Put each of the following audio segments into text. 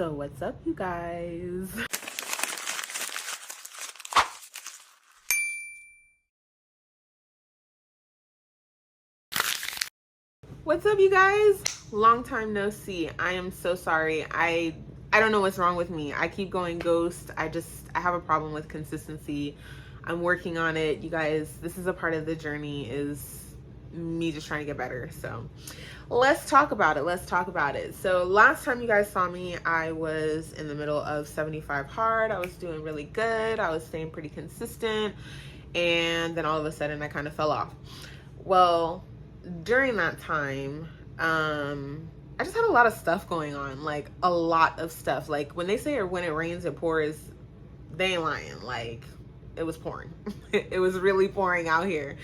So what's up, you guys? What's up, you guys? Long time no see. I am so sorry. I don't know what's wrong with me. I keep going ghost. I have a problem with consistency. I'm working on it. You guys, this is a part of the journey, is me just trying to get better. So let's talk about it. Let's talk about it. So last time you guys saw me, I was in the middle of 75 hard. I was doing really good. I was staying pretty consistent. And then all of a sudden I kind of fell off. Well, during that time, I just had a lot of stuff going on, like a lot of stuff. Like when they say or when it rains, it pours, they ain't lying. Like it was pouring. It was really pouring out here.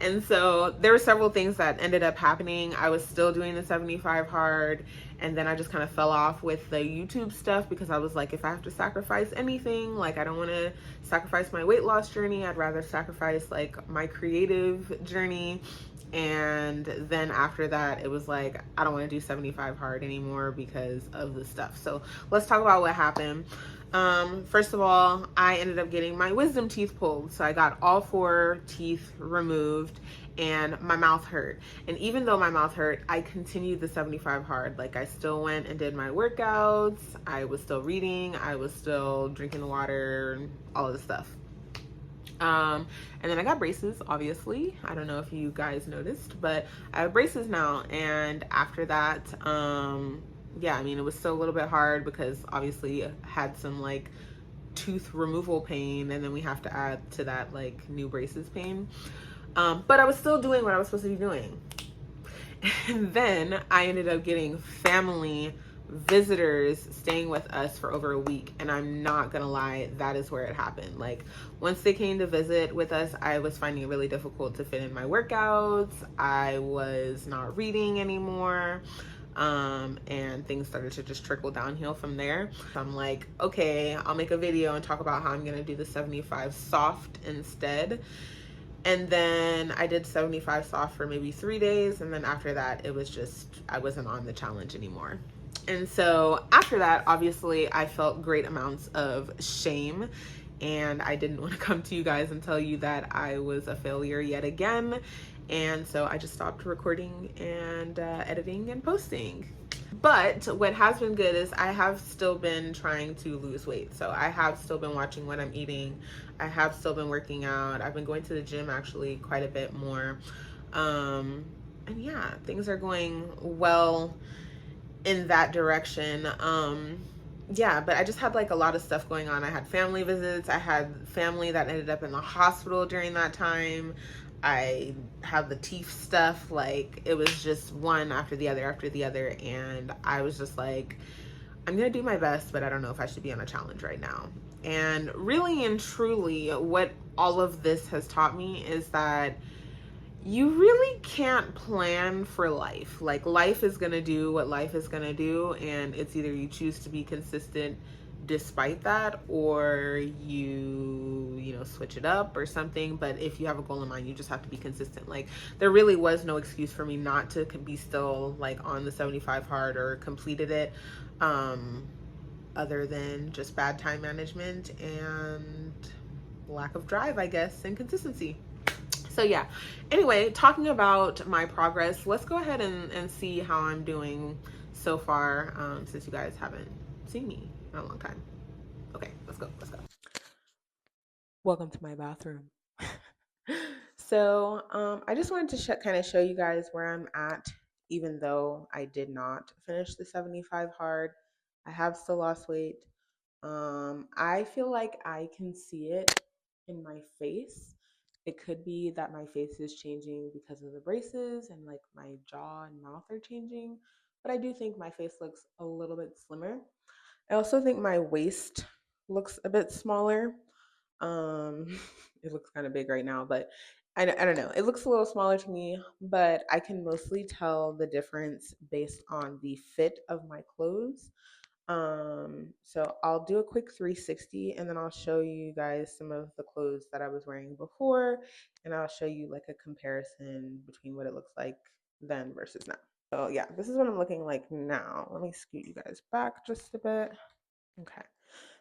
And so there were several things that ended up happening. I was still doing the 75 hard, and then I just kind of fell off with the YouTube stuff because I was like, if I have to sacrifice anything, like I don't want to sacrifice my weight loss journey. I'd rather sacrifice like my creative journey. And then after that, it was like, I don't want to do 75 hard anymore because of the stuff. So let's talk about what happened. First of all, I ended up getting my wisdom teeth pulled. So I got all 4 teeth removed and my mouth hurt. And even though my mouth hurt, I continued the 75 hard. Like I still went and did my workouts. I was still reading. I was still drinking the water, all of the stuff. And then I got braces, obviously. I don't know if you guys noticed, but I have braces now. And after that, yeah, I mean, it was still a little bit hard because obviously I had some like tooth removal pain, and then we have to add to that like new braces pain. But I was still doing what I was supposed to be doing. And then I ended up getting family visitors staying with us for over a week, and I'm not gonna lie, that is where it happened. Like once they came to visit with us, I was finding it really difficult to fit in my workouts. I was not reading anymore, and things started to just trickle downhill from there. So I'm like, okay, I'll make a video and talk about how I'm gonna do the 75 soft instead. And then I did 75 soft for maybe 3 days. And then after that, it was just, I wasn't on the challenge anymore. And so after that, obviously, I felt great amounts of shame. And I didn't want to come to you guys and tell you that I was a failure yet again. And so I just stopped recording and editing and posting. But what has been good is I have still been trying to lose weight. So I have still been watching what I'm eating. I have still been working out. I've been going to the gym actually quite a bit more. And yeah, things are going well in that direction. Yeah, but I just had like a lot of stuff going on. I had family visits. I had family that ended up in the hospital during that time. I have the teeth stuff. Like it was just one after the other. And I was just like, I'm going to do my best, but I don't know if I should be on a challenge right now. And really and truly, what all of this has taught me is that you really can't plan for life. Like life is going to do what life is going to do, and it's either you choose to be consistent despite that, or you know, switch it up or something. But if you have a goal in mind, you just have to be consistent. Like there really was no excuse for me not to be still like on the 75 hard or completed it, other than just bad time management and lack of drive, I guess, and consistency. So yeah, anyway, talking about my progress, let's go ahead and see how I'm doing so far, since you guys haven't seen me in a long time. Okay, let's go. Welcome to my bathroom. So I just wanted to kind of show you guys where I'm at, even though I did not finish the 75 hard. I have still lost weight. I feel like I can see it in my face. It could be that my face is changing because of the braces and like my jaw and mouth are changing, but I do think my face looks a little bit slimmer. I also think my waist looks a bit smaller. It looks kind of big right now, but I don't know. It looks a little smaller to me, but I can mostly tell the difference based on the fit of my clothes. So I'll do a quick 360 and then I'll show you guys some of the clothes that I was wearing before, and I'll show you like a comparison between what it looks like then versus now. So yeah, this is what I'm looking like now. Let me scoot you guys back just a bit. Okay.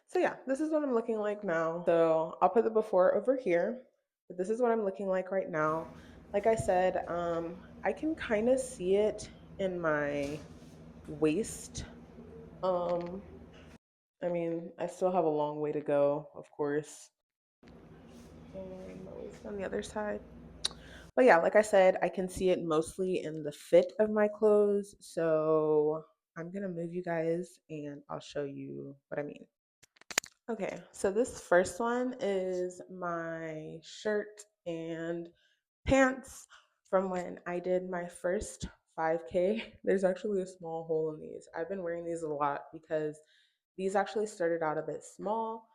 So yeah, this is what I'm looking like now. So I'll put the before over here, but this is what I'm looking like right now. Like I said, I can kind of see it in my waist. Um, I mean, I still have a long way to go, of course. And my waist on the other side. But yeah, like I said, I can see it mostly in the fit of my clothes. So I'm gonna move you guys and I'll show you what I mean. Okay, so this first one is my shirt and pants from when I did my first 5K. There's actually a small hole in these. I've been wearing these a lot because these actually started out a bit small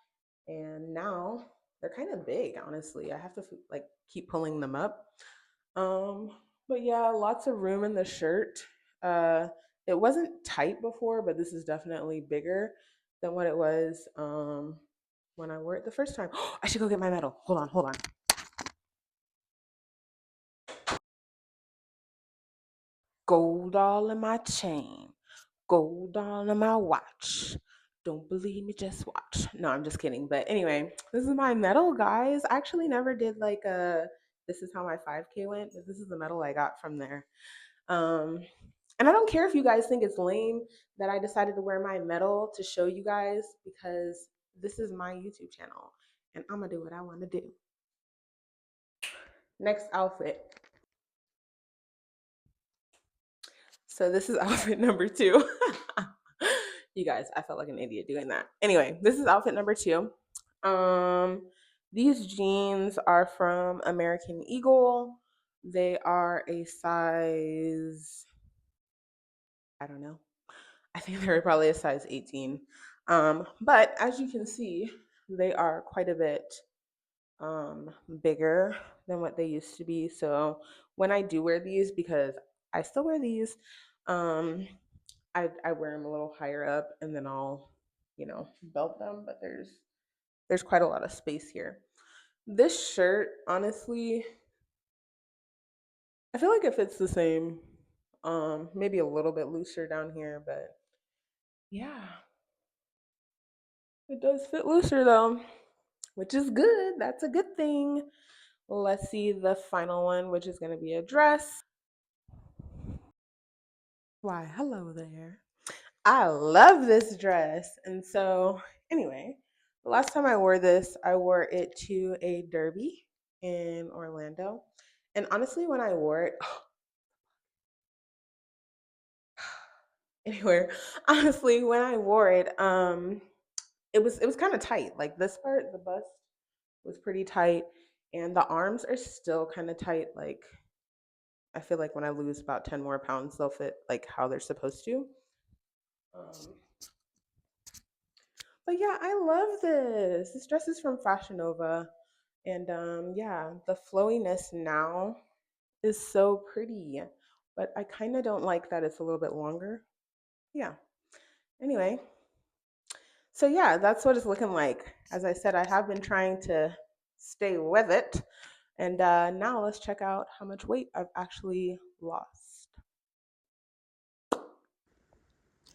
and now they're kind of big, honestly. I have to like keep pulling them up. Um, but yeah, lots of room in the shirt. Uh, it wasn't tight before, but this is definitely bigger than what it was when I wore it the first time. I should go get my medal. Hold on, hold on. Gold all in my chain, gold all in my watch. Don't believe me, just watch. No, I'm just kidding. But anyway, this is my medal, guys. I actually never did like a this is how my 5K went, but this is the medal I got from there. Um, and I don't care if you guys think it's lame that I decided to wear my medal to show you guys because this is my YouTube channel and I'm gonna do what I want to do. Next outfit. So this is outfit number two. You guys, I felt like an idiot doing that. Anyway, this is outfit number two. Um, these jeans are from American Eagle. They are a size, I don't know. I think they're probably a size 18. But as you can see, they are quite a bit bigger than what they used to be. So when I do wear these, because I still wear these, um, I wear them a little higher up and then I'll, belt them. But there's quite a lot of space here. This shirt, honestly, I feel like it fits the same. Maybe a little bit looser down here, but yeah, it does fit looser though, which is good. That's a good thing. Let's see the final one, which is going to be a dress. Why, hello there. I love this dress. And so, anyway, the last time I wore this, I wore it to a derby in Orlando. And honestly, when I wore it, anyway, honestly, when I wore it, it was kind of tight. Like this part, the bust was pretty tight, and the arms are still kind of tight. Like I feel like when I lose about 10 more pounds, they'll fit like how they're supposed to. Um, but yeah, I love this. This dress is from Fashion Nova. And yeah, the flowiness now is so pretty. But I kind of don't like that it's a little bit longer. Yeah. Anyway, so yeah, that's what it's looking like. As I said, I have been trying to stay with it. And now let's check out how much weight I've actually lost.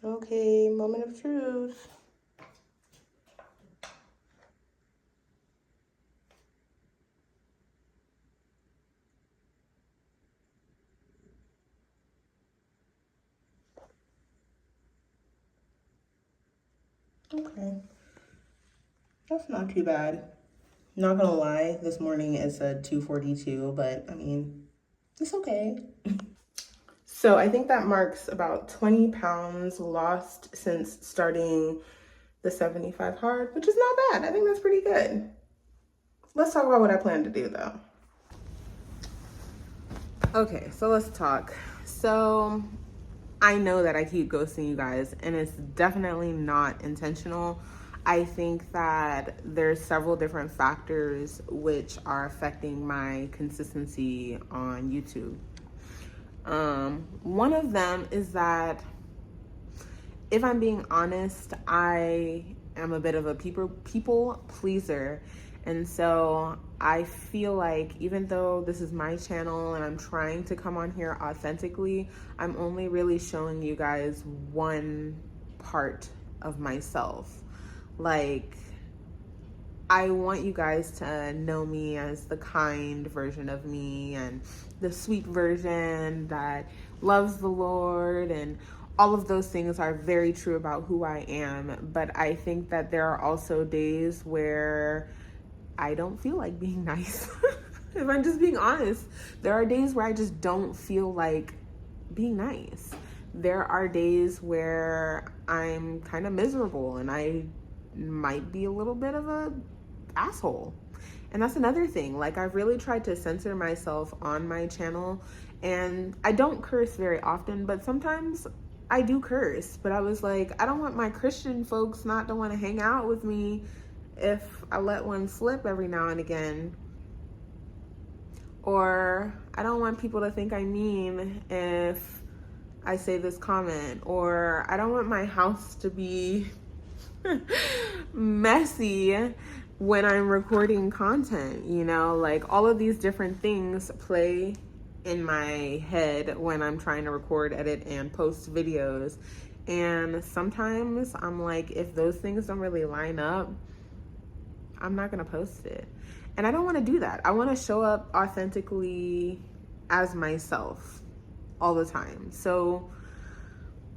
Okay, moment of truth. Okay, that's not too bad. Not gonna lie, this morning it said 242, but I mean, it's okay. So I think that marks about 20 pounds lost since starting the 75 hard, which is not bad. I think that's pretty good. Let's talk about what I plan to do though. Okay, so let's talk. So I know that I keep ghosting you guys, and it's definitely not intentional. I think that there's several different factors which are affecting my consistency on YouTube. One of them is that, if I'm being honest, I am a bit of a people pleaser, And so I feel like even though this is my channel and I'm trying to come on here authentically, I'm only really showing you guys one part of myself. Like, I want you guys to know me as the kind version of me and the sweet version that loves the Lord, and all of those things are very true about who I am. But I think that there are also days where I don't feel like being nice. If I'm just being honest, there are days where I just don't feel like being nice. There are days where I'm kind of miserable and I might be a little bit of a asshole. And that's another thing. Like, I've really tried to censor myself on my channel, and I don't curse very often, but sometimes I do curse. But I was like, I don't want my Christian folks not to want to hang out with me if I let one slip every now and again. Or I don't want people to think I'm mean if I say this comment. Or I don't want my house to be messy when I'm recording content, you know? Like, all of these different things play in my head when I'm trying to record, edit, and post videos. And sometimes I'm like, if those things don't really line up, I'm not gonna post it. And I don't want to do that. I want to show up authentically as myself all the time. So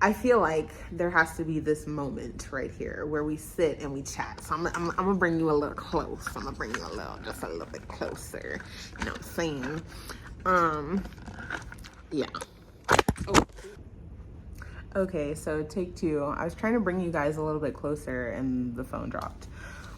I feel like there has to be this moment right here where we sit and we chat. So I'm gonna bring you a little close. I'm gonna bring you just a little bit closer. You know what I'm saying? Yeah. Oh. Okay, so take two. I was trying to bring you guys a little bit closer and the phone dropped.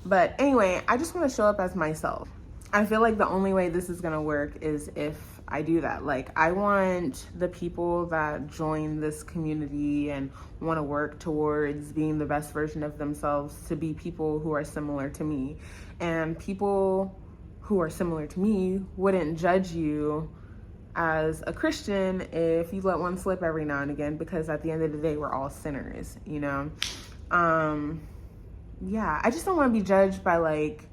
But anyway, I just want to show up as myself. I feel like the only way this is gonna work is if I do that. Like, I want the people that join this community and want to work towards being the best version of themselves to be people who are similar to me. And people who are similar to me wouldn't judge you as a Christian if you let one slip every now and again, because at the end of the day, we're all sinners, you know? Yeah, I just don't want to be judged by like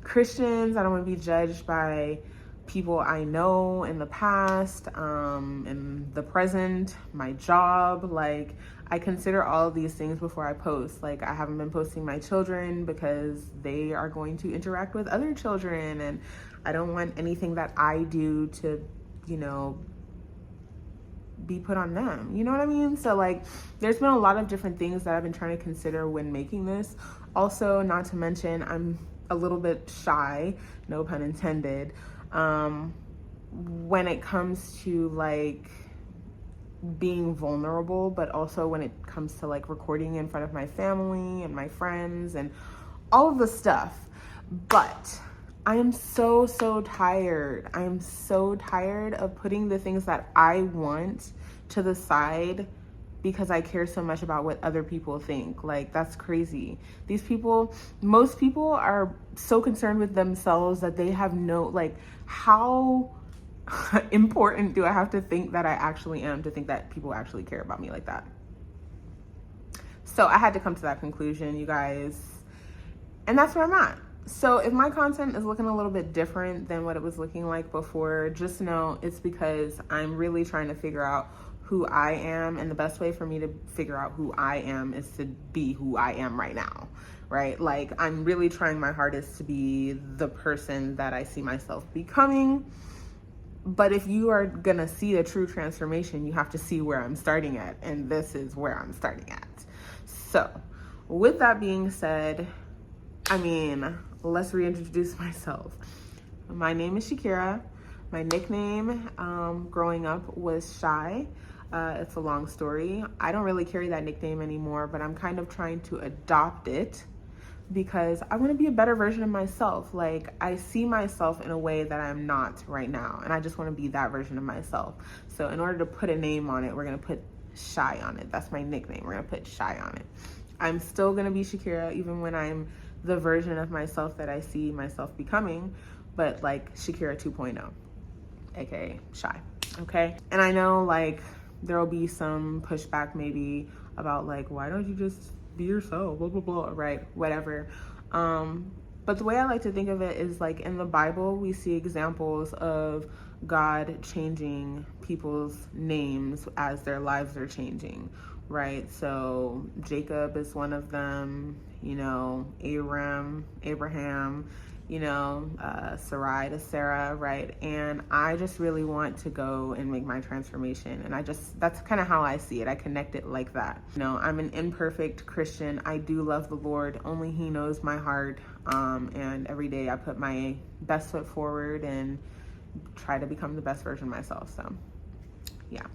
Christians. I don't want to be judged by people I know in the past, in the present, my job. Like, I consider all of these things before I post. Like, I haven't been posting my children because they are going to interact with other children, and I don't want anything that I do to, you know, be put on them. You know what I mean? So like, there's been a lot of different things that I've been trying to consider when making this. Also, not to mention, I'm a little bit shy, no pun intended, when it comes to like being vulnerable, but also when it comes to like recording in front of my family and my friends and all of the stuff. But I am so tired. I am so tired of putting the things that I want to the side because I care so much about what other people think. Like, that's crazy. These people, most people are so concerned with themselves that they have no, like, how important do I have to think that I actually am to think that people actually care about me like that? So I had to come to that conclusion, you guys. And that's where I'm at. So if my content is looking a little bit different than what it was looking like before, just know it's because I'm really trying to figure out who I am, and the best way for me to figure out who I am is to be who I am right now, right? Like, I'm really trying my hardest to be the person that I see myself becoming. But if you are gonna see a true transformation, you have to see where I'm starting at, and this is where I'm starting at. So with that being said, I mean, let's reintroduce myself. My name is Shakira. My nickname growing up was Shy. It's a long story. I don't really carry that nickname anymore, but I'm kind of trying to adopt it because I want to be a better version of myself. Like, I see myself in a way that I'm not right now, and I just want to be that version of myself. So in order to put a name on it, we're going to put Shy on it. That's my nickname. We're going to put Shy on it. I'm still going to be Shakira even when I'm the version of myself that I see myself becoming, but like Shakira 2.0, aka Shy, okay? And I know like there'll be some pushback maybe about like, why don't you just be yourself, blah, blah, blah, right? Whatever. But the way I like to think of it is like in the Bible, we see examples of God changing people's names as their lives are changing, right? So Jacob is one of them, you know, Abraham, you know, Sarai to Sarah, right? And I just really want to go and make my transformation. And that's kind of how I see it. I connect it like that. You know, I'm an imperfect Christian. I do love the Lord. Only He knows my heart. And every day I put my best foot forward and try to become the best version of myself. So yeah.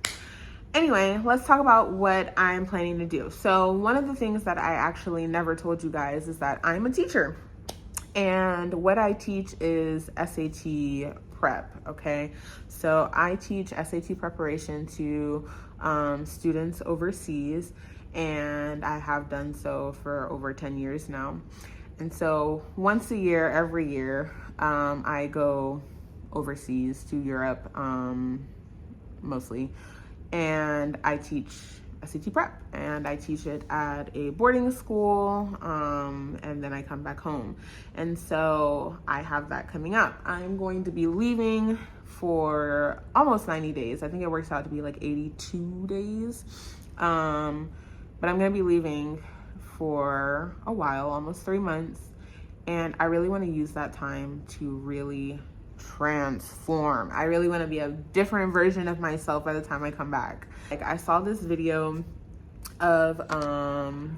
Anyway, let's talk about what I'm planning to do. So one of the things that I actually never told you guys is that I'm a teacher. And what I teach is SAT prep, okay? So I teach SAT preparation to students overseas, and I have done so for over 10 years now. And so once a year, every year, I go overseas to Europe, mostly, and I teach SAT prep, and I teach it at a boarding school, and then I come back home. And so I have that coming up. I'm going to be leaving for almost 90 days. I think it works out to be like 82 days. But I'm going to be leaving for a while, almost 3 months. And I really want to use that time to really transform. I really want to be a different version of myself by the time I come back. Like, I saw this video of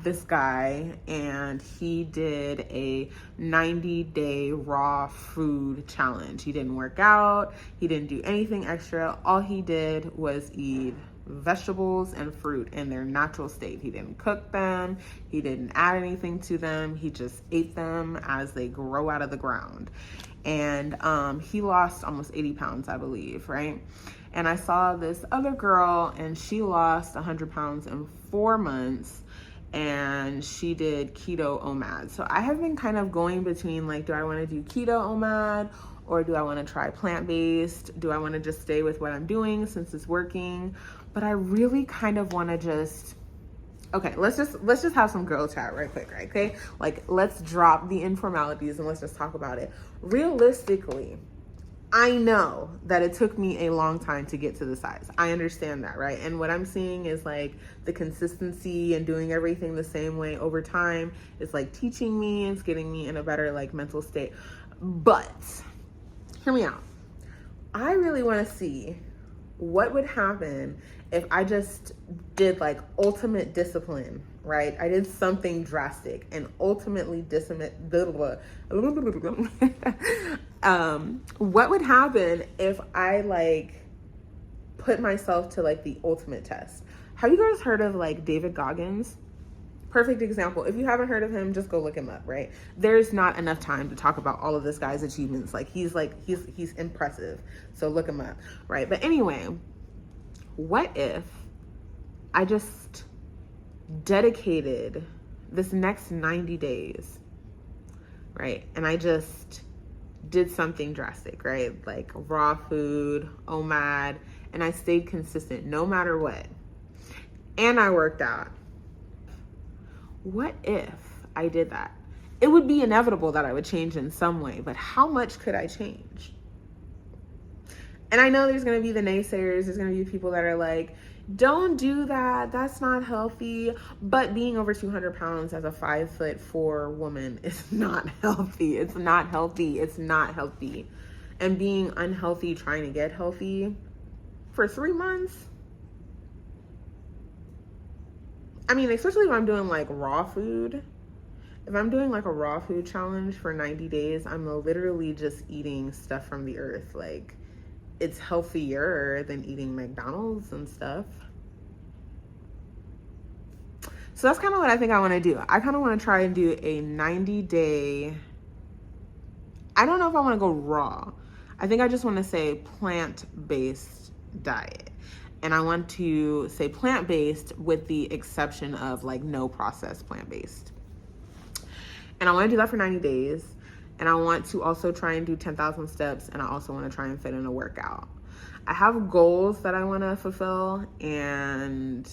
this guy, and he did a 90-day raw food challenge. He didn't work out, he didn't do anything extra. All he did was eat vegetables and fruit in their natural state. He didn't cook them, he didn't add anything to them, he just ate them as they grow out of the ground. And he lost almost 80 pounds, I believe, right? And I saw this other girl, and she lost 100 pounds in 4 months, and she did keto OMAD. So I have been kind of going between, like, do I want to do keto OMAD, or do I want to try plant-based? Do I want to just stay with what I'm doing since it's working? But I really kind of want to just, okay, let's just have some girl chat right quick, right? Okay, like, let's drop the informalities and let's just talk about it. Realistically, I know that it took me a long time to get to the size. I understand that, right? And what I'm seeing is like the consistency and doing everything the same way over time is like teaching me, it's getting me in a better like mental state. But hear me out. I really want to see what would happen if I just did like ultimate discipline, right? I did something drastic and ultimately what would happen if I like put myself to like the ultimate test? Have you guys heard of like David Goggins? Perfect example. If you haven't heard of him, just go look him up, right? There's not enough time to talk about all of this guy's achievements. Like he's impressive. So look him up, right? But anyway, what if I just dedicated this next 90 days, right? And I just did something drastic, right? Like raw food, OMAD, and I stayed consistent no matter what. And I worked out. What if I did that? It would be inevitable that I would change in some way, but how much could I change? And I know there's going to be the naysayers. There's going to be people that are like, don't do that. That's not healthy. But being over 200 pounds as a 5'4" woman is not healthy. It's not healthy. It's not healthy. And being unhealthy, trying to get healthy for 3 months. I mean, especially if I'm doing like raw food. If I'm doing like a raw food challenge for 90 days, I'm literally just eating stuff from the earth. Like, it's healthier than eating McDonald's and stuff. So that's kind of what I think I want to do. I kind of want to try and do a 90-day, I don't know if I want to go raw. I think I just want to say plant-based diet. And I want to say plant-based with the exception of like no processed plant-based. And I want to do that for 90 days. And I want to also try and do 10,000 steps. And I also want to try and fit in a workout. I have goals that I want to fulfill. And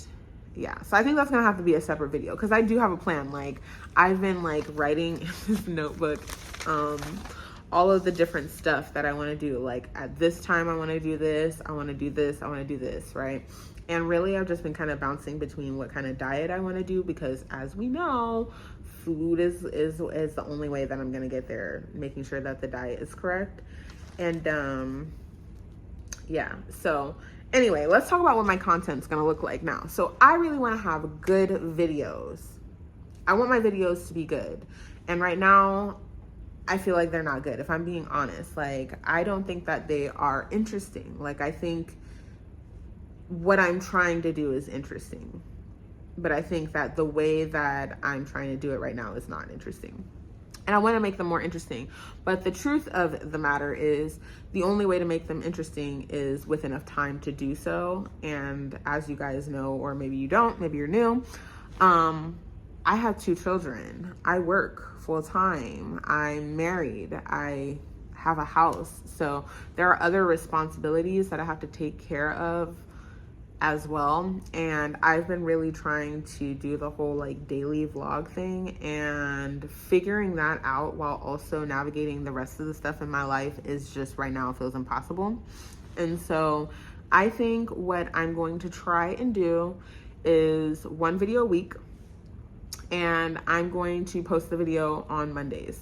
yeah, so I think that's going to have to be a separate video. Because I do have a plan. Like, I've been like writing in this notebook all of the different stuff that I want to do. Like at this time, I want to do this, I want to do this, I want to do this, right? And really, I've just been kind of bouncing between what kind of diet I want to do, because as we know, food is the only way that I'm going to get there, making sure that the diet is correct. And yeah, so anyway, let's talk about what my content's going to look like now. So I really want to have good videos. I want my videos to be good. And right now, I feel like they're not good, if I'm being honest. Like, I don't think that they are interesting. Like, I think what I'm trying to do is interesting, but I think that the way that I'm trying to do it right now is not interesting. And I want to make them more interesting. But the truth of the matter is, the only way to make them interesting is with enough time to do so. And as you guys know, or maybe you don't, maybe you're new, I have 2 children. I work full time. I'm married. I have a house. So there are other responsibilities that I have to take care of as well. And I've been really trying to do the whole like daily vlog thing, and figuring that out while also navigating the rest of the stuff in my life is just right now feels impossible. And so I think what I'm going to try and do is 1 video a week, and I'm going to post the video on Monday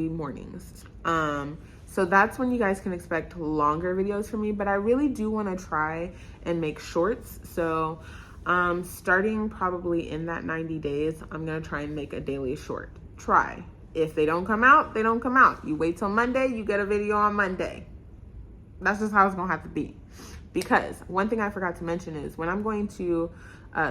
mornings. So that's when you guys can expect longer videos from me, but I really do want to try and make shorts. So starting probably in that 90 days, I'm going to try and make a daily short. Try. If they don't come out, they don't come out. You wait till Monday, you get a video on Monday. That's just how it's going to have to be. Because one thing I forgot to mention is when I'm going to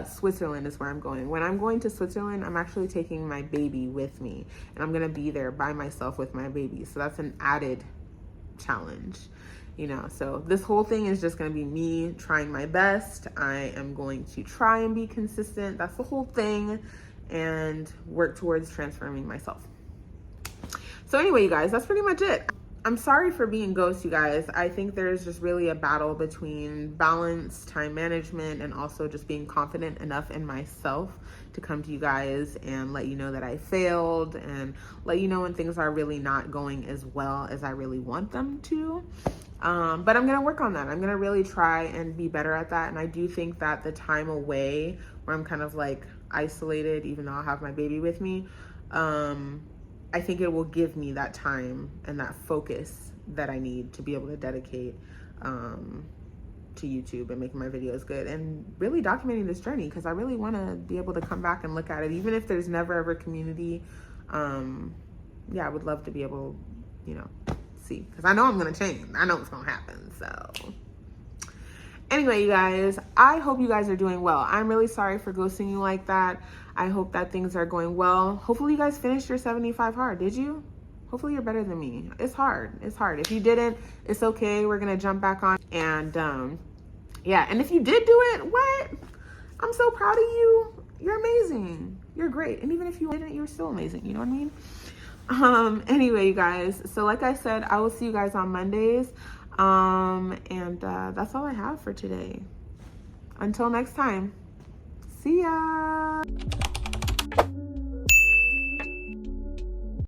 Switzerland is where I'm going. When I'm going to Switzerland, I'm actually taking my baby with me, and I'm going to be there by myself with my baby. So that's an added challenge, you know. So this whole thing is just going to be me trying my best. I am going to try and be consistent. That's the whole thing, and work towards transforming myself. So anyway, you guys, that's pretty much it. I'm sorry for being ghost, you guys. I think there's just really a battle between balance, time management, and also just being confident enough in myself to come to you guys and let you know that I failed, and let you know when things are really not going as well as I really want them to. But I'm gonna work on that. I'm gonna really try and be better at that. And I do think that the time away where I'm kind of like isolated, even though I have my baby with me, I think it will give me that time and that focus that I need to be able to dedicate to YouTube and making my videos good and really documenting this journey, because I really want to be able to come back and look at it, even if there's never ever community. Yeah, I would love to be able, you know, see, because I know I'm going to change. I know it's going to happen. So anyway, you guys, I hope you guys are doing well. I'm really sorry for ghosting you like that. I hope that things are going well. Hopefully you guys finished your 75 hard. Did you? Hopefully you're better than me. It's hard. It's hard. If you didn't, it's okay. We're going to jump back on. And yeah, and if you did do it, what? I'm so proud of you. You're amazing. You're great. And even if you didn't, you're still amazing. You know what I mean? Anyway, you guys, so like I said, I will see you guys on Mondays. And that's all I have for today. Until next time, see ya.